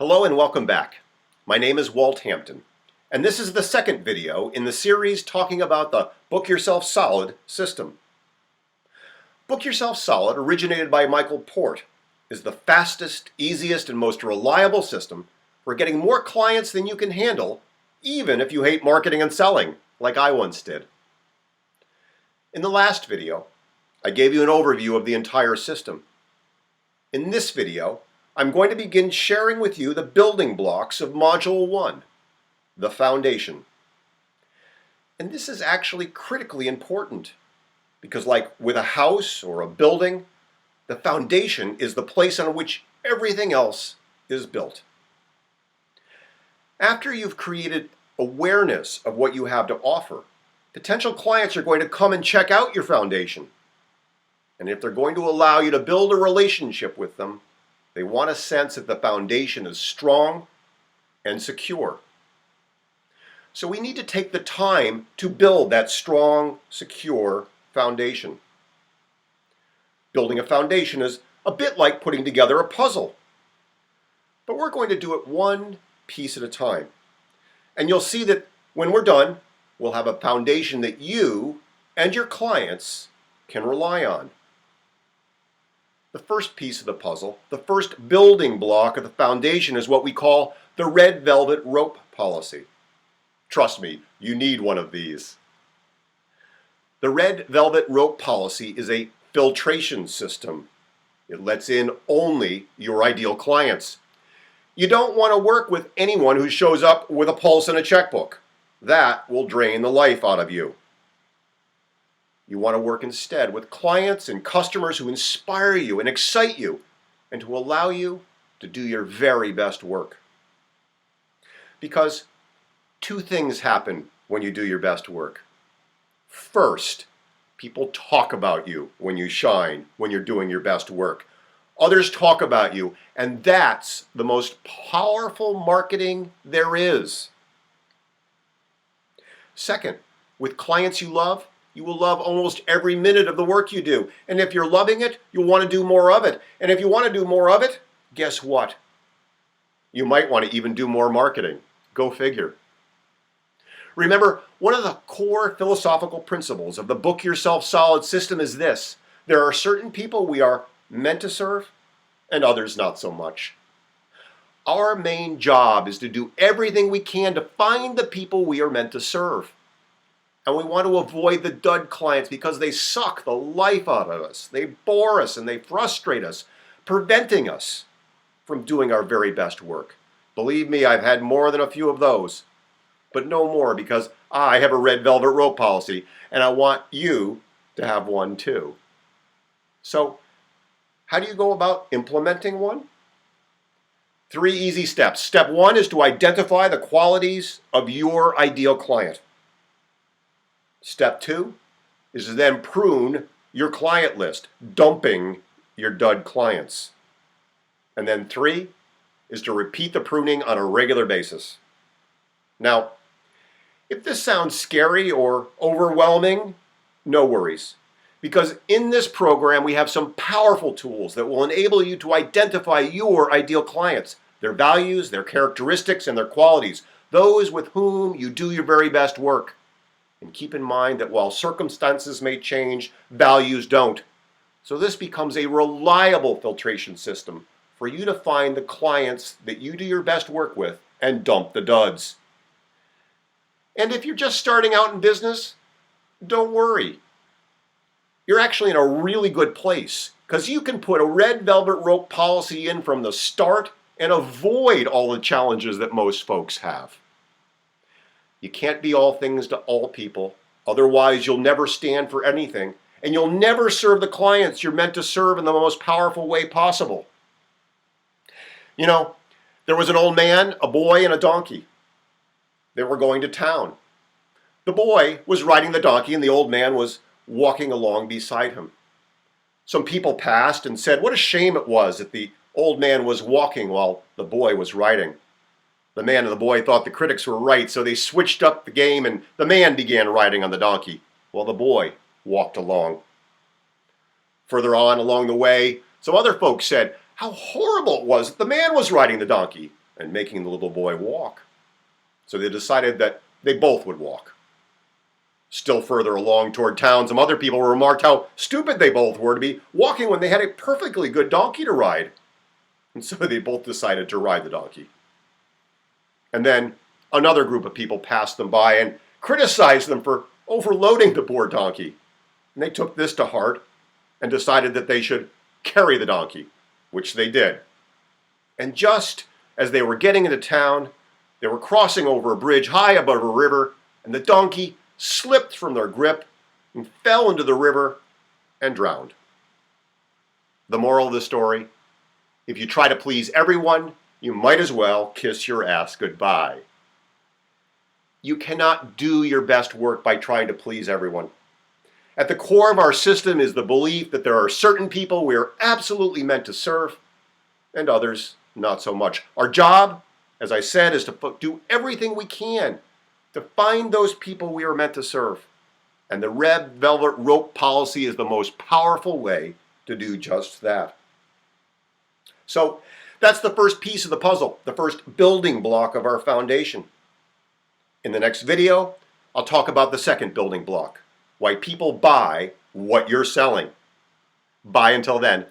Hello and welcome back. My name is Walt Hampton, and this is the second video in the series talking about the Book Yourself Solid system. Book Yourself Solid, originated by Michael Port, is the fastest, easiest, and most reliable system for getting more clients than you can handle, even if you hate marketing and selling, like I once did. In the last video, I gave you an overview of the entire system. In this video, I'm going to begin sharing with you the building blocks of Module 1, the foundation. And this is actually critically important because, like with a house or a building, the foundation is the place on which everything else is built. After you've created awareness of what you have to offer, potential clients are going to come and check out your foundation. And if they're going to allow you to build a relationship with them, they want a sense that the foundation is strong and secure. So we need to take the time to build that strong, secure foundation. Building a foundation is a bit like putting together a puzzle. But we're going to do it one piece at a time. And you'll see that when we're done, we'll have a foundation that you and your clients can rely on. The first piece of the puzzle, the first building block of the foundation, is what we call the red velvet rope policy. Trust me, you need one of these. The red velvet rope policy is a filtration system. It lets in only your ideal clients. You don't want to work with anyone who shows up with a pulse and a checkbook. That will drain the life out of you. You want to work instead with clients and customers who inspire you and excite you and who allow you to do your very best work. Because two things happen when you do your best work. First, people talk about you when you shine, when you're doing your best work. Others talk about you, and that's the most powerful marketing there is. Second, with clients you love, you will love almost every minute of the work you do. And if you're loving it, you'll want to do more of it. And if you want to do more of it, guess what? You might want to even do more marketing. Go figure. Remember, one of the core philosophical principles of the Book Yourself Solid system is this: there are certain people we are meant to serve and others not so much. Our main job is to do everything we can to find the people we are meant to serve. And we want to avoid the dud clients because they suck the life out of us. They bore us and they frustrate us, preventing us from doing our very best work. Believe me, I've had more than a few of those, but no more, because I have a red velvet rope policy and I want you to have one too. So, how do you go about implementing one? 3 easy steps. Step 1 is to identify the qualities of your ideal client. Step 2 is to then prune your client list, dumping your dud clients. And then 3 is to repeat the pruning on a regular basis. Now, if this sounds scary or overwhelming, no worries. Because in this program we have some powerful tools that will enable you to identify your ideal clients, their values, their characteristics, and their qualities, those with whom you do your very best work. And keep in mind that while circumstances may change, values don't. So this becomes a reliable filtration system for you to find the clients that you do your best work with and dump the duds. And if you're just starting out in business, don't worry. You're actually in a really good place because you can put a red velvet rope policy in from the start and avoid all the challenges that most folks have. You can't be all things to all people, otherwise you'll never stand for anything, and you'll never serve the clients you're meant to serve in the most powerful way possible. You know, there was an old man, a boy, and a donkey. They were going to town. The boy was riding the donkey and the old man was walking along beside him. Some people passed and said what a shame it was that the old man was walking while the boy was riding. The man and the boy thought the critics were right, so they switched up the game and the man began riding on the donkey while the boy walked along. Further on along the way, some other folks said how horrible it was that the man was riding the donkey, and making the little boy walk. So they decided that they both would walk. Still further along toward town, some other people remarked how stupid they both were to be walking when they had a perfectly good donkey to ride. And so they both decided to ride the donkey. And then another group of people passed them by and criticized them for overloading the poor donkey. And they took this to heart and decided that they should carry the donkey, which they did. And just as they were getting into town, they were crossing over a bridge high above a river, and the donkey slipped from their grip and fell into the river and drowned. The moral of the story: if you try to please everyone, you might as well kiss your ass goodbye. You cannot do your best work by trying to please everyone. At the core of our system is the belief that there are certain people we are absolutely meant to serve and others not so much. Our job, as I said, is to do everything we can to find those people we are meant to serve. And the red velvet rope policy is the most powerful way to do just that. So that's the first piece of the puzzle, the first building block of our foundation. In the next video, I'll talk about the second building block: why people buy what you're selling. Bye until then.